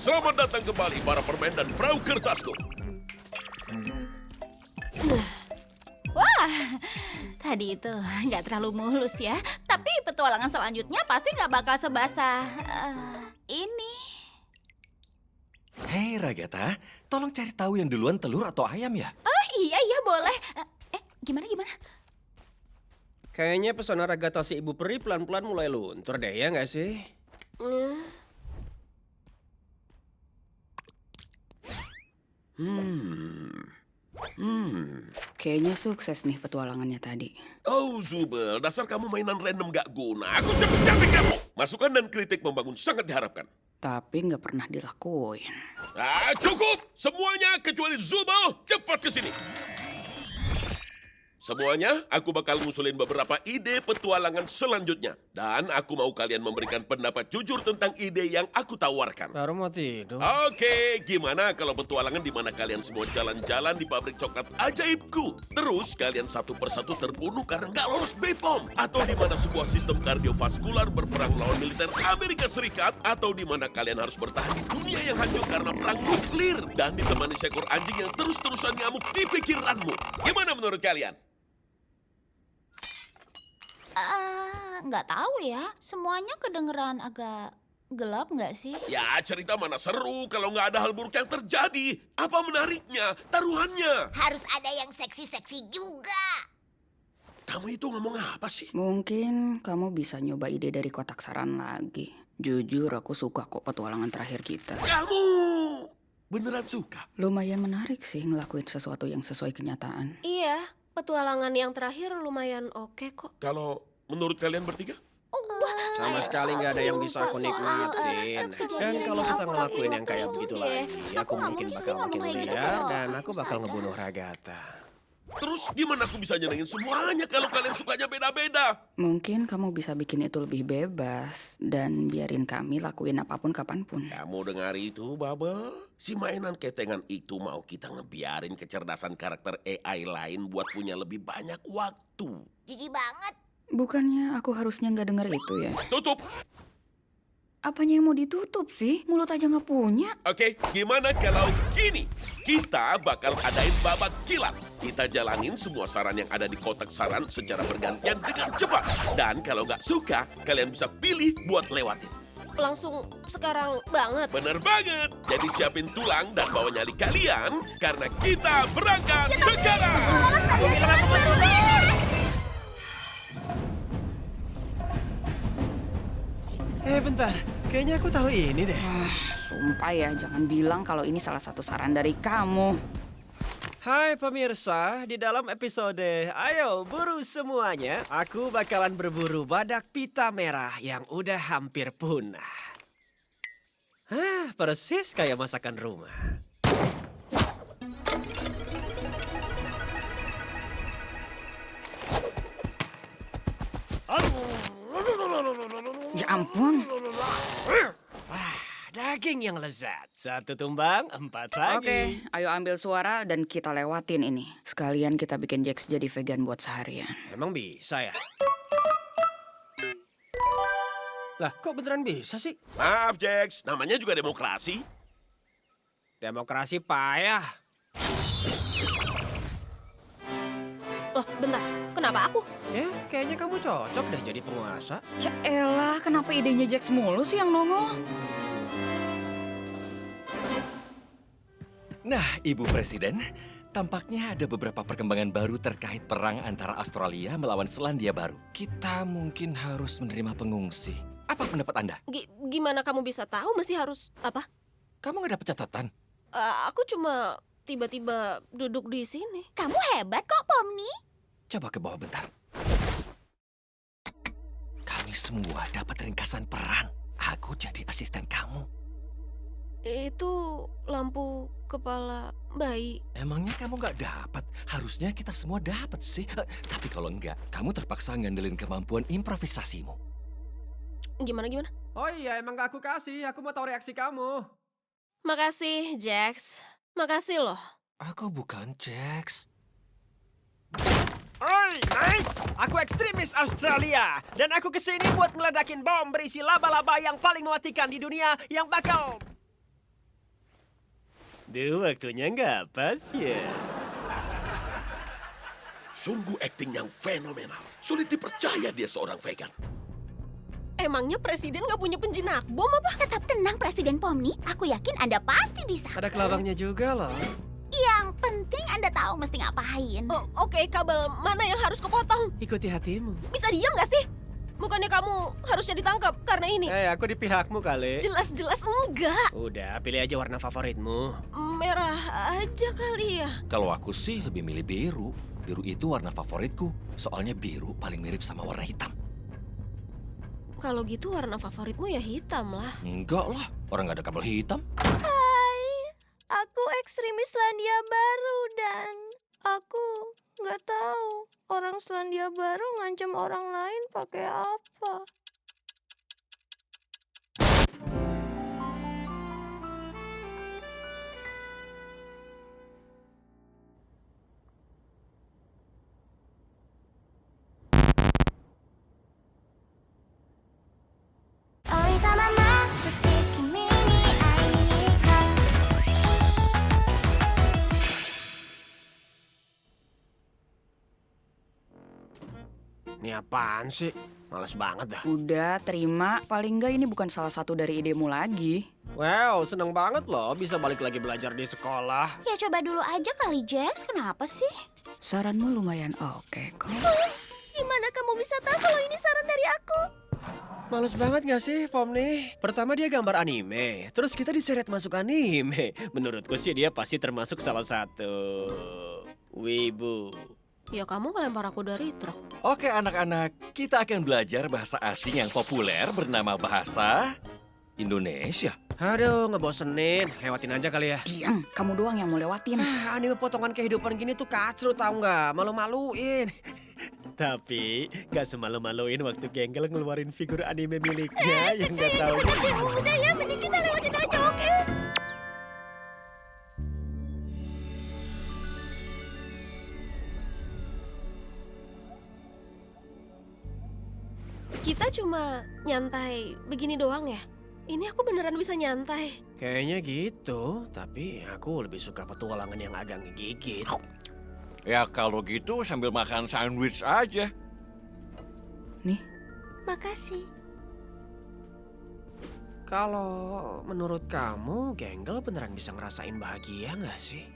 Selamat datang kembali para permen dan perahu kertasku. Wah, tadi itu nggak terlalu mulus ya. Tapi petualangan selanjutnya pasti nggak bakal sebasah ini. Hei Ragatha, tolong cari tahu yang duluan telur atau ayam ya? Oh iya boleh. Gimana? Kayaknya pesona Ragatha si Ibu Peri pelan-pelan mulai luntur deh, ya nggak sih? Kayaknya sukses nih petualangannya tadi. Oh Zubel, dasar kamu mainan random gak guna. Aku capek-capek kamu. Masukan dan kritik membangun sangat diharapkan. Tapi nggak pernah dilakuin. Cukup! Semuanya kecuali Zubel, cepat ke sini. Semuanya, aku bakal ngusulin beberapa ide petualangan selanjutnya. Dan aku mau kalian memberikan pendapat jujur tentang ide yang aku tawarkan. Baru mau tidur. Oke, gimana kalau petualangan di mana kalian semua jalan-jalan di pabrik coklat ajaibku? Terus kalian satu persatu terbunuh karena nggak lolos BPOM? Atau di mana sebuah sistem kardiovaskular berperang lawan militer Amerika Serikat? Atau di mana kalian harus bertahan di dunia yang hancur karena perang nuklir? Dan ditemani seekor anjing yang terus-terusan ngamuk di pikiranmu. Gimana menurut kalian? Nggak tahu ya. Semuanya kedengeran agak gelap nggak sih? Ya, cerita mana seru kalau nggak ada hal buruk yang terjadi. Apa menariknya? Taruhannya. Harus ada yang seksi-seksi juga. Kamu itu ngomong apa sih? Mungkin kamu bisa nyoba ide dari kotak saran lagi. Jujur aku suka kok petualangan terakhir kita. Kamu beneran suka? Lumayan menarik sih ngelakuin sesuatu yang sesuai kenyataan. Iya, petualangan yang terakhir lumayan oke kok. Kalau menurut kalian bertiga? Sama sekali nggak ada yang bisa aku nikmatin. Dan kalau kita ngelakuin yang kayak begitu lagi, aku mungkin bakal makin liar dan aku bakal ngebunuh Ragatha. Terus gimana aku bisa nyenengin semuanya kalau kalian sukanya beda-beda? Mungkin kamu bisa bikin itu lebih bebas dan biarin kami lakuin apapun kapanpun. Kamu dengar itu, Bubble? Si mainan ketengan itu mau kita ngebiarin kecerdasan karakter AI lain buat punya lebih banyak waktu. Jijik banget. Bukannya aku harusnya nggak denger itu ya? Tutup! Apanya yang mau ditutup sih? Mulut aja nggak punya. Oke, gimana kalau gini? Kita bakal adain babak kilat. Kita jalanin semua saran yang ada di kotak saran secara bergantian dengan cepat. Dan kalau nggak suka, kalian bisa pilih buat lewatin. Langsung sekarang banget. Bener banget. Jadi siapin tulang dan bawa nyali kalian, karena kita berangkat sekarang. Bentar, kayaknya aku tahu ini deh. Sumpah ya, jangan bilang kalau ini salah satu saran dari kamu. Hai pemirsa, di dalam episode Ayo Buru Semuanya, aku bakalan berburu badak pita merah yang udah hampir punah. Persis kayak masakan rumah. Ya ampun. Daging yang lezat. Satu tumbang, 4 lagi. Oke, ayo ambil suara dan kita lewatin ini. Sekalian kita bikin Jax jadi vegan buat seharian. Emang bisa ya? Lah, kok beneran bisa sih? Maaf, Jax. Namanya juga demokrasi. Demokrasi payah. Loh, bentar. Kenapa aku? Ya, kayaknya kamu cocok deh jadi penguasa. Ya elah, kenapa idenya Jax mulu sih yang nongol? Nah, Ibu Presiden, tampaknya ada beberapa perkembangan baru terkait perang antara Australia melawan Selandia Baru. Kita mungkin harus menerima pengungsi. Apa pendapat Anda? Gimana kamu bisa tahu mesti harus apa? Kamu nggak dapat catatan? Aku cuma tiba-tiba duduk di sini. Kamu hebat kok, Pomni. Coba ke bawah bentar. Kami semua dapat ringkasan peran. Aku jadi asisten kamu. Itu lampu kepala bayi. Emangnya kamu nggak dapat? Harusnya kita semua dapat sih. Tapi kalau enggak, kamu terpaksa ngandelin kemampuan improvisasimu. Gimana? Oh iya, emang gak aku kasih. Aku mau tahu reaksi kamu. Makasih, Jax. Makasih loh. Aku bukan Jax. Oi, mate! Aku ekstremis Australia. Dan aku kesini buat ngeledakin bom berisi laba-laba yang paling mematikan di dunia yang bakal Duh, waktunya nggak pas ya. Sungguh akting yang fenomenal. Sulit dipercaya dia seorang vegan. Emangnya presiden nggak punya penjinak bom apa? Tetap tenang Presiden Pomni, aku yakin Anda pasti bisa. Ada kelabangnya juga loh. Yang penting Anda tahu mesti ngapain. Oh, oke, kabel mana yang harus kepotong? Ikuti hatimu. Bisa diam nggak sih? Bukannya kamu harusnya ditangkap karena ini? Aku di pihakmu kali. Jelas-jelas enggak. Udah, pilih aja warna favoritmu. Merah aja kali ya. Kalau aku sih lebih milih biru. Biru itu warna favoritku. Soalnya biru paling mirip sama warna hitam. Kalau gitu warna favoritmu ya hitam lah. Enggak lah, orang nggak ada kabel hitam. Aku ekstremis Selandia Baru dan aku nggak tahu orang Selandia Baru ngancam orang lain pakai apa. Ini apaan sih? Males banget dah. Udah, terima. Paling nggak ini bukan salah satu dari idemu lagi. Wow, seneng banget loh bisa balik lagi belajar di sekolah. Ya coba dulu aja kali Jax, kenapa sih? Saranmu lumayan oke kok. Gimana kamu bisa tahu kalau ini saran dari aku? Males banget gak sih, Pomni? Pertama dia gambar anime, terus kita diseret masuk anime. Menurutku sih dia pasti termasuk salah satu wibu. Ya kamu ngelempar aku dari truk. Oke anak-anak, kita akan belajar bahasa asing yang populer bernama bahasa Indonesia. Aduh, ngebosenin. Lewatin aja kali ya. Diam, kamu doang yang mau lewatin. Anime potongan kehidupan gini tuh kacru tau nggak? Malu-maluin. Tapi gak semalu-maluin waktu Genggel ngeluarin figur anime miliknya yang gak tahu. Udah ya, mending kita lewatin aja, oke? Kita cuma nyantai begini doang ya? Ini aku beneran bisa nyantai. Kayaknya gitu, tapi aku lebih suka petualangan yang agak ngegigit. Ya kalau gitu sambil makan sandwich aja. Nih, Makasih. Kalau menurut kamu, Genggel beneran bisa ngerasain bahagia nggak sih?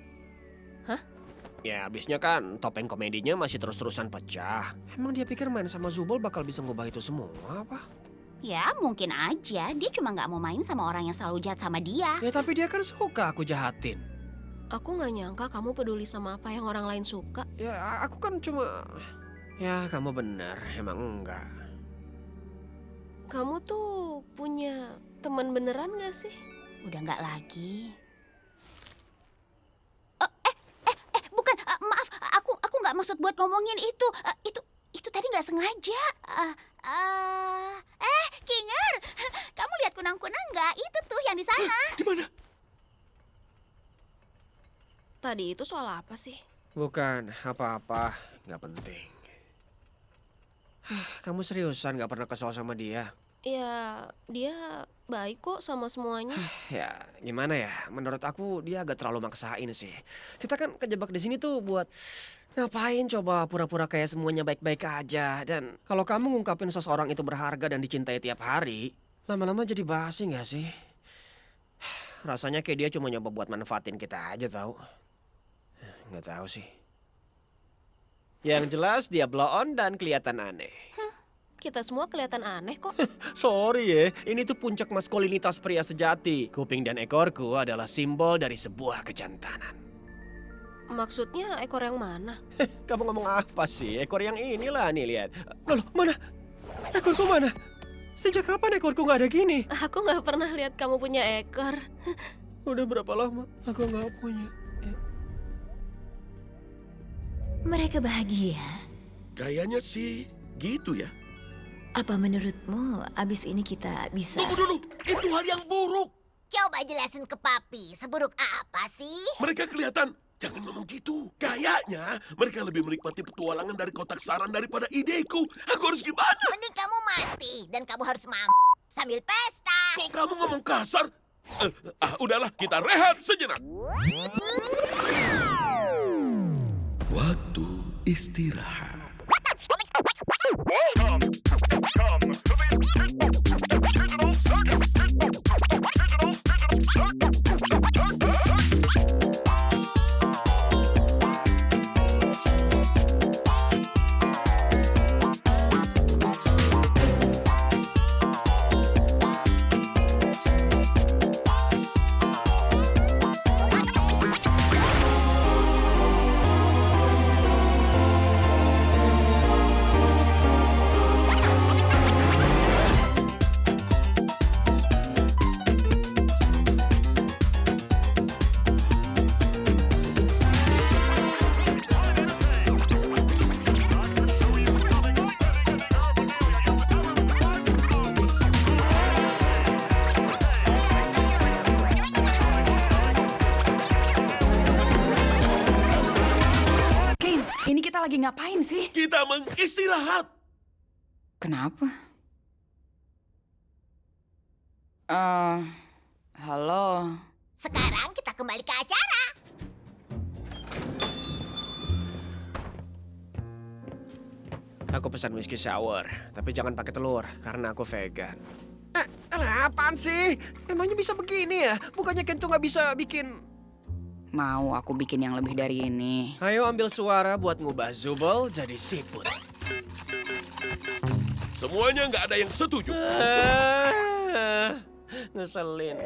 Hah? Ya abisnya kan topeng komedinya masih terus-terusan pecah. Emang dia pikir main sama Zubol bakal bisa ngubah itu semua apa? Ya mungkin aja, dia cuma nggak mau main sama orang yang selalu jahat sama dia. Ya tapi dia kan suka aku jahatin. Aku nggak nyangka kamu peduli sama apa yang orang lain suka. Ya aku kan cuma... Ya kamu benar, emang enggak. Kamu tuh punya teman beneran gak sih? Udah nggak lagi. Bukan, maaf, aku nggak maksud buat ngomongin itu. Itu tadi nggak sengaja. Kinger, kamu lihat kunang-kunang nggak? Itu tuh yang di sana. Di mana? Tadi itu soal apa sih? Bukan apa-apa, nggak penting. Kamu seriusan nggak pernah kesal sama dia? Ya, dia baik kok sama semuanya. Ya, gimana ya? Menurut aku dia agak terlalu maksain sih. Kita kan kejebak di sini tuh buat ngapain coba pura-pura kayak semuanya baik-baik aja. Dan kalau kamu ngungkapin seseorang itu berharga dan dicintai tiap hari, lama-lama jadi basi nggak sih? Rasanya kayak dia cuma nyoba buat manfaatin kita aja tahu. Nggak tahu sih. Yang jelas dia blow on dan kelihatan aneh. Kita semua kelihatan aneh kok. Sorry ya, ini tuh puncak maskulinitas pria sejati. Kuping dan ekorku adalah simbol dari sebuah kejantanan. Maksudnya ekor yang mana? Kamu ngomong apa sih? Ekor yang inilah nih, lihat. Loh, mana? Ekorku mana? Sejak kapan ekorku nggak ada gini? Aku nggak pernah lihat kamu punya ekor. Udah berapa lama aku nggak punya? Mereka bahagia. Kayaknya sih gitu ya. Apa menurutmu abis ini kita bisa... Tunggu dulu, itu hal yang buruk. Coba jelasin ke papi, seburuk apa sih? Mereka kelihatan, jangan ngomong gitu. Kayaknya mereka lebih menikmati petualangan dari kotak saran daripada ideku. Aku harus gimana? Mending kamu mati dan kamu harus sambil pesta. Kok kamu ngomong kasar? Udahlah, kita rehat sejenak. Waktu istirahat. Kane, ini kita lagi ngapain sih? Kita mengistirahat. Kenapa? Halo. Sekarang kita kembali ke acara. Aku pesan whiskey sour, tapi jangan pakai telur karena aku vegan. Alah, apaan sih? Emangnya bisa begini ya? Bukannya Kento nggak bisa bikin... Mau aku bikin yang lebih dari ini. Ayo ambil suara buat ngubah Zubel jadi siput. Semuanya nggak ada yang setuju. Ngeselin.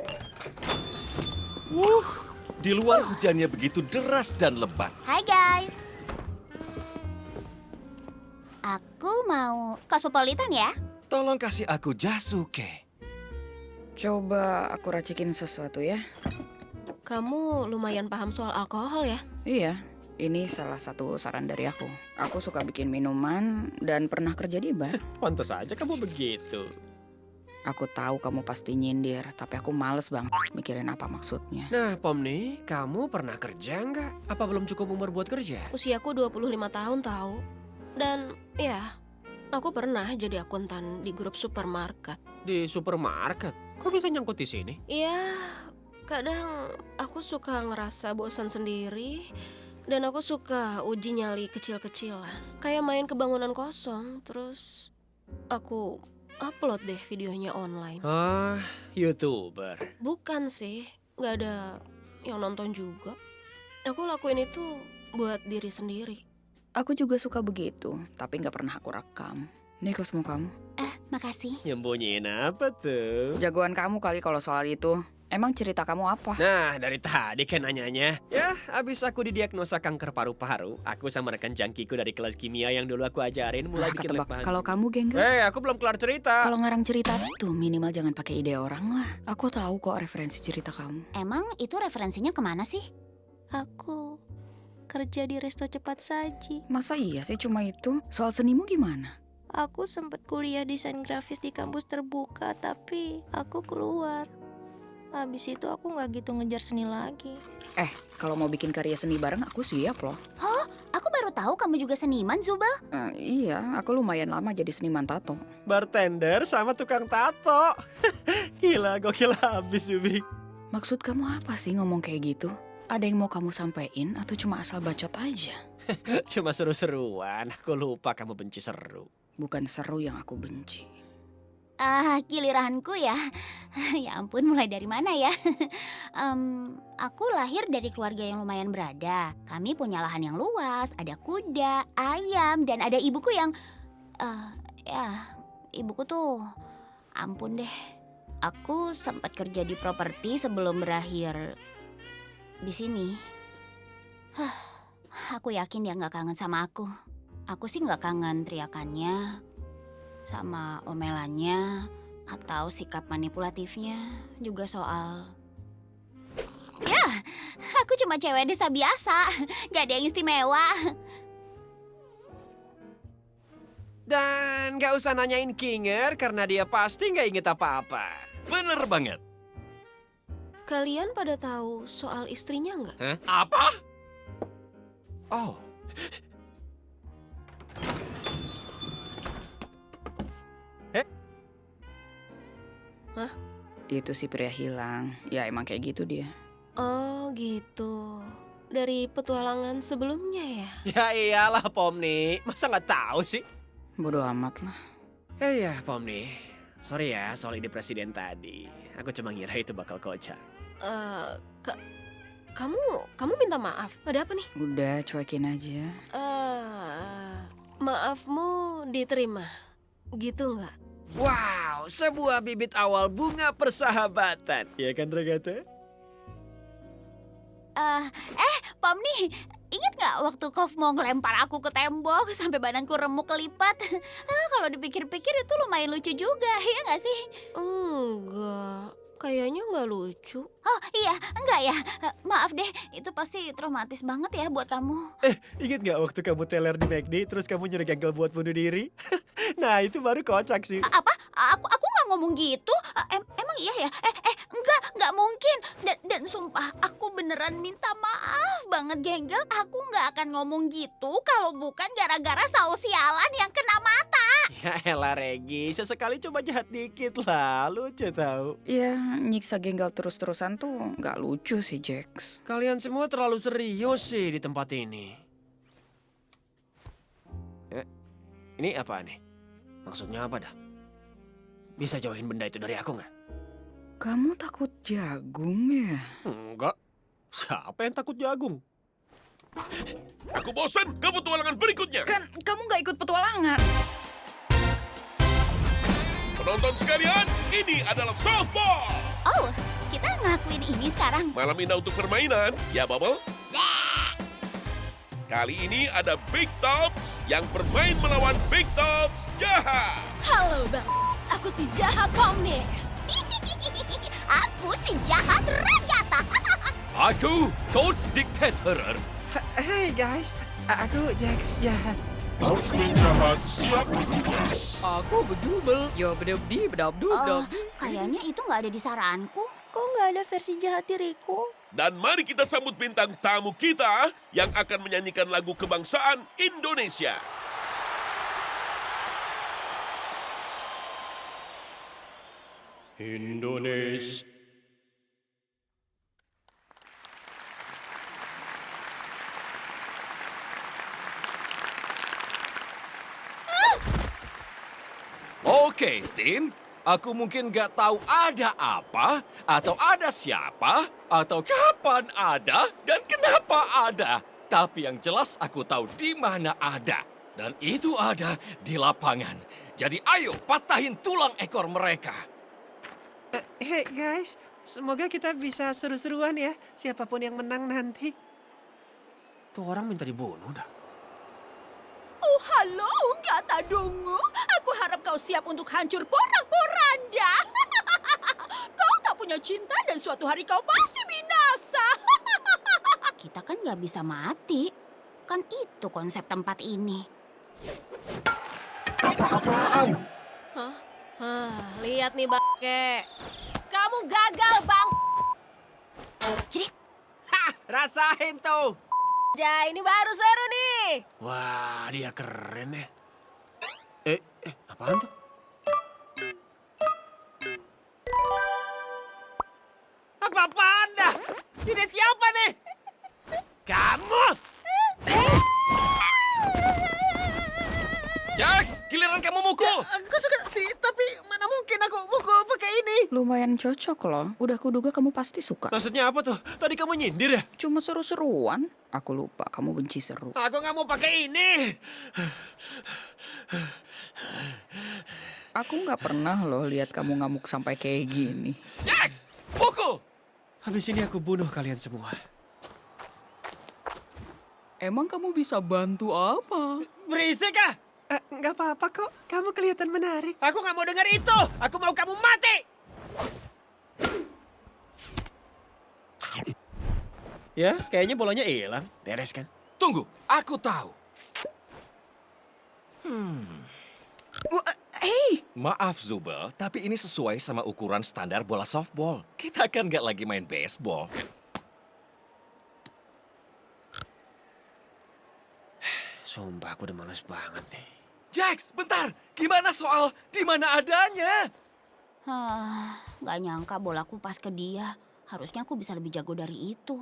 Di luar hujannya begitu deras dan lebat. Hai guys. Aku mau Cosmopolitan ya. Tolong kasih aku Jasuke. Coba aku racikin sesuatu ya. Kamu lumayan paham soal alkohol ya? Iya, ini salah satu saran dari aku. Aku suka bikin minuman dan pernah kerja di bar. Pantas aja kamu begitu. Aku tahu kamu pasti nyindir, tapi aku males banget mikirin apa maksudnya. Nah, Pomni, kamu pernah kerja nggak? Apa belum cukup umur buat kerja? Usiaku 25 tahun tahu. Dan ya, aku pernah jadi akuntan di grup supermarket. Di supermarket? Kok bisa nyangkut di sini? Iya, kadang aku suka ngerasa bosan sendiri. Dan aku suka uji nyali kecil-kecilan. Kayak main ke bangunan kosong, terus aku upload deh videonya online. Ah, YouTuber. Bukan sih, nggak ada yang nonton juga. Aku lakuin itu buat diri sendiri. Aku juga suka begitu, tapi nggak pernah aku rekam. Nih kosmo kamu. Makasih. Nyembunyiin apa tuh? Jagoan kamu kali kalau soal itu. Emang cerita kamu apa? Nah, dari tadi kan nanyanya. Ya, abis aku didiagnosa kanker paru-paru, aku sama rekan jangkiku dari kelas kimia yang dulu aku ajarin mulai bikin lab Ketebak. bahan. Kalau kamu gengger, Aku belum kelar cerita. kalau ngarang cerita tuh minimal jangan pakai ide orang lah. Aku tahu kok referensi cerita kamu. Emang itu referensinya kemana sih? Aku kerja di resto cepat saji. Masa iya sih cuma itu? Soal senimu gimana? Aku sempat kuliah desain grafis di kampus terbuka, tapi aku keluar. Habis itu aku nggak gitu ngejar seni lagi. Kalau mau bikin karya seni bareng aku siap loh. Aku baru tahu kamu juga seniman, Zubel. Iya, aku lumayan lama jadi seniman tato. Bartender sama tukang tato. Gila, gokil habis, Zubi. Maksud kamu apa sih ngomong kayak gitu? Ada yang mau kamu sampaikan atau cuma asal bacot aja? Cuma seru-seruan, aku lupa kamu benci seru. Bukan seru yang aku benci. Giliranku ya. Ya ampun, mulai dari mana ya? Aku lahir dari keluarga yang lumayan berada. Kami punya lahan yang luas, ada kuda, ayam, dan ada ibuku yang... ibuku tuh... Ampun deh. Aku sempat kerja di properti sebelum berakhir di sini. Aku yakin dia nggak kangen sama aku. Aku sih nggak kangen teriakannya, sama omelannya, atau sikap manipulatifnya, juga soal... Ya, aku cuma cewek desa biasa, gak ada yang istimewa. Dan gak usah nanyain Kinger karena dia pasti gak inget apa-apa. Bener banget. Kalian pada tahu soal istrinya nggak? Apa? Oh, Itu si pria hilang. Ya emang kayak gitu dia. Oh gitu. Dari petualangan sebelumnya ya? Ya iyalah Pomni, masa nggak tahu sih? Bodoh amat lah. Ya Pomni, sorry ya soal ide presiden tadi. Aku cuma ngira itu bakal kocak. Eh, ka- kamu minta maaf. Ada apa nih? Udah cuekin aja. Maafmu diterima. Gitu nggak? Wow, sebuah bibit awal bunga persahabatan. Ya kan Ragata? Pomni, ingat nggak waktu kau mau ngelempar aku ke tembok sampai badanku remuk kelipat? Kalau dipikir-pikir itu lumayan lucu juga, ya nggak sih? Enggak. Kayaknya nggak lucu. Oh iya, enggak ya. Maaf deh, itu pasti traumatis banget ya buat kamu. Ingat nggak waktu kamu teler di McD terus kamu nyuruh Gengkel buat bunuh diri? Nah itu baru kocak sih. Apa? Aku nggak ngomong gitu. Emang iya ya? Enggak mungkin. Dan sumpah, aku beneran minta maaf banget, Genggel. Aku nggak akan ngomong gitu kalau bukan gara-gara saus sialan yang kena mata. Ya elah Regi, sesekali coba jahat dikit lah, lucu tau. Ya nyiksa Genggal terus-terusan tuh nggak lucu sih Jax. Kalian semua terlalu serius sih di tempat ini. Ini apa nih? Maksudnya apa dah? Bisa jauhin benda itu dari aku nggak? Kamu takut jagung ya? Enggak. Siapa yang takut jagung? Aku bosan ke petualangan berikutnya. Kan kamu nggak ikut petualangan. Penonton sekalian, ini adalah softball. Oh, kita ngelakuin ini sekarang. Malam indah untuk permainan, ya Bubble? Kali ini ada Big Tops yang bermain melawan Big Tops jahat. Halo, Bang. Aku si jahat Pomni. Aku si jahat Ragata. Aku Coach Dictator. Hey guys, aku Jax jahat. Outfit jahat siap bertugas. Aku bedubel. Yo bedubdi bedabdu Oh, kayaknya itu nggak ada di saranku. Kok nggak ada versi jahat diriku? Dan mari kita sambut bintang tamu kita yang akan menyanyikan lagu kebangsaan Indonesia. Indonesia. Oke, tim. Aku mungkin gak tahu ada apa, atau ada siapa, atau kapan ada, dan kenapa ada. Tapi yang jelas aku tahu di mana ada. Dan itu ada di lapangan. Jadi ayo patahin tulang ekor mereka. Hey guys, semoga kita bisa seru-seruan ya, siapapun yang menang nanti. Tuh orang minta dibunuh dah. Oh, halo, Gata Dungu. Aku harap kau siap untuk hancur porak-poranda. Kau tak punya cinta dan suatu hari kau pasti binasa. Kita kan nggak bisa mati. Kan itu konsep tempat ini. Lihat nih, Bake. Kamu gagal, Bang. Jadi, Rasain tuh. Ini baru seru nih. Wah, dia keren ya. Apaan tuh? Apa-apaan dah? Ini siapa nih? Kamu? Jax, giliran kamu mukul. Aku suka sih, tapi mana mungkin aku mukul pakai ini. Lumayan cocok loh. Udah kuduga kamu pasti suka. Maksudnya apa tuh? Tadi kamu nyindir ya? Cuma seru-seruan. Aku lupa kamu benci seru. Aku nggak mau pakai ini. Aku nggak pernah loh lihat kamu ngamuk sampai kayak gini. Jax, pukul. Habis ini aku bunuh kalian semua. Emang kamu bisa bantu apa? Berisik ah! Nggak apa-apa kok, kamu kelihatan menarik. Aku nggak mau dengar itu, aku mau kamu mati. Ya, kayaknya bolanya hilang. Beres kan? Tunggu, aku tahu. Hey, Maaf Zubel, tapi ini sesuai sama ukuran standar bola softball. Kita kan nggak lagi main baseball. Sumpah aku udah males banget nih. Jax, bentar. Gimana soal di mana adanya? Gak nyangka bolaku pas ke dia. Harusnya aku bisa lebih jago dari itu.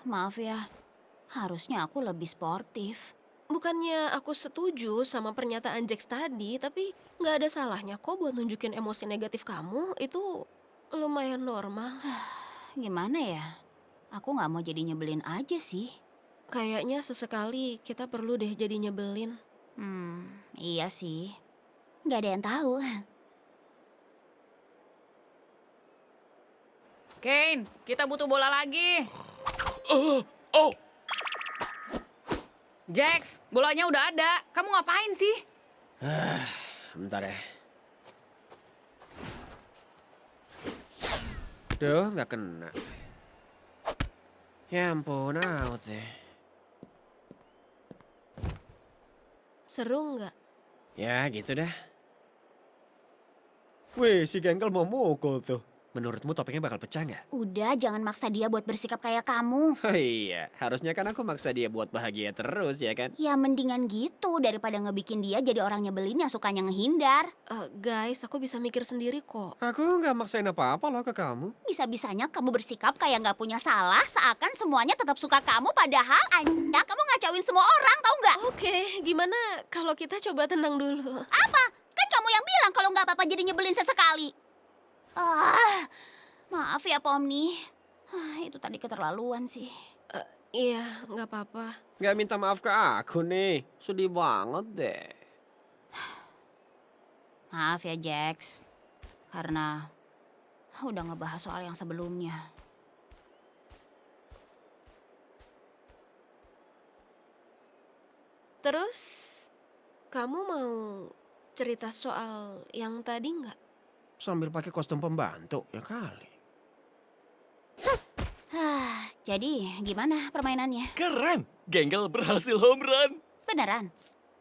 Maaf ya, harusnya aku lebih sportif. Bukannya aku setuju sama pernyataan Jax tadi, tapi nggak ada salahnya kok buat nunjukin emosi negatif kamu. Itu lumayan normal. Gimana ya? Aku gak mau jadi nyebelin aja sih. Kayaknya sesekali kita perlu deh jadi nyebelin. Iya sih. Gak ada yang tahu. Kane, kita butuh bola lagi. Oh, Jax, bolanya udah ada. Kamu ngapain sih? Bentar ya. Duh, nggak kena. Ya ampun, out deh. Seru nggak? Ya gitu dah. Wih, si Gengkel mau mukul tuh. Menurutmu topengnya bakal pecah nggak? Udah, jangan maksa dia buat bersikap kayak kamu. Oh iya, harusnya kan aku maksa dia buat bahagia terus ya kan? Ya mendingan gitu daripada ngebikin dia jadi orang nyebelin yang sukanya ngehindar. Guys, aku bisa mikir sendiri kok. Aku nggak maksain apa-apa loh ke kamu. Bisa-bisanya kamu bersikap kayak nggak punya salah seakan semuanya tetap suka kamu padahal anda kamu ngacauin semua orang, tahu nggak? Oke, gimana kalau kita coba tenang dulu? Apa? Kan kamu yang bilang kalau nggak apa-apa jadi nyebelin sesekali. Maaf ya Pomni. Itu tadi keterlaluan sih. Iya, nggak apa-apa. Nggak minta maaf ke aku nih, sedih banget deh. Maaf ya Jax, karena udah ngebahas soal yang sebelumnya. Terus, kamu mau cerita soal yang tadi nggak? Sambil pakai kostum pembantu, ya kali. Jadi gimana permainannya? Keren, Genggel berhasil home run. Beneran?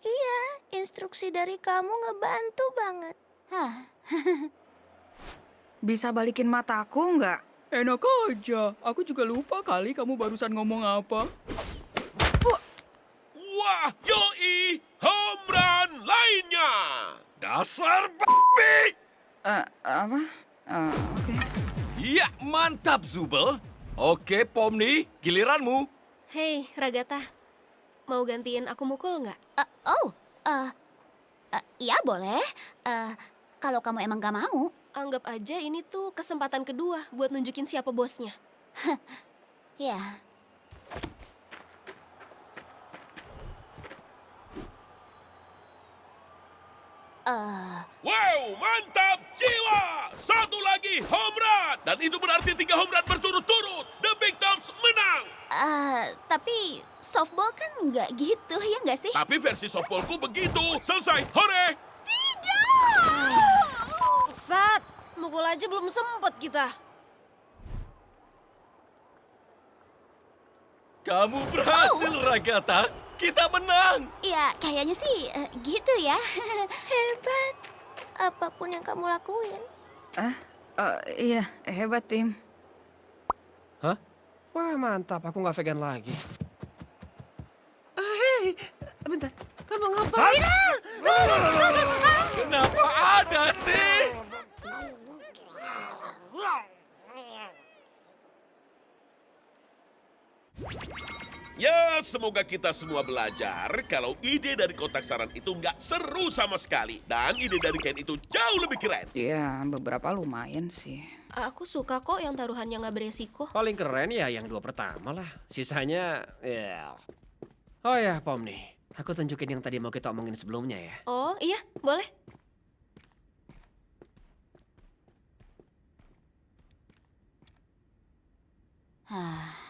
Iya, instruksi dari kamu ngebantu banget. Bisa balikin mataku nggak? Enak aja. Aku juga lupa kali kamu barusan ngomong apa. wah, yoi, home run lainnya. Dasar babi! Apa? Oke. Ya, mantap Zubel. Oke, Pomni, giliranmu. Hei, Ragata. Mau gantiin aku mukul nggak? Iya boleh. Kalau kamu emang gak mau. Anggap aja ini tuh kesempatan kedua buat nunjukin siapa bosnya. Ya. Wow, mantap jiwa. Satu lagi home run. Dan itu berarti 3 home run berturut-turut. The Big Tops menang. Tapi softball kan nggak gitu, ya nggak sih? Tapi versi softballku begitu. Selesai, hore. Sat, mukul aja belum sempet kita. Kamu berhasil, Ragata. Kita menang. Ya, kayaknya sih gitu ya. Hebat. Apapun yang kamu lakuin. Iya, hebat tim. Hah? Wah mantap, aku nggak vegan lagi. Hei, bentar, kamu ngapain? Kenapa ada sih? Ya, semoga kita semua belajar kalau ide dari kotak saran itu nggak seru sama sekali. Dan ide dari Ken itu jauh lebih keren. Iya, beberapa lumayan sih. Aku suka kok yang taruhannya nggak beresiko. Paling keren ya yang 2 pertama lah. Sisanya, ya. Oh ya, Pom nih. Aku tunjukin yang tadi mau kita omongin sebelumnya ya. Oh iya, boleh. Ah,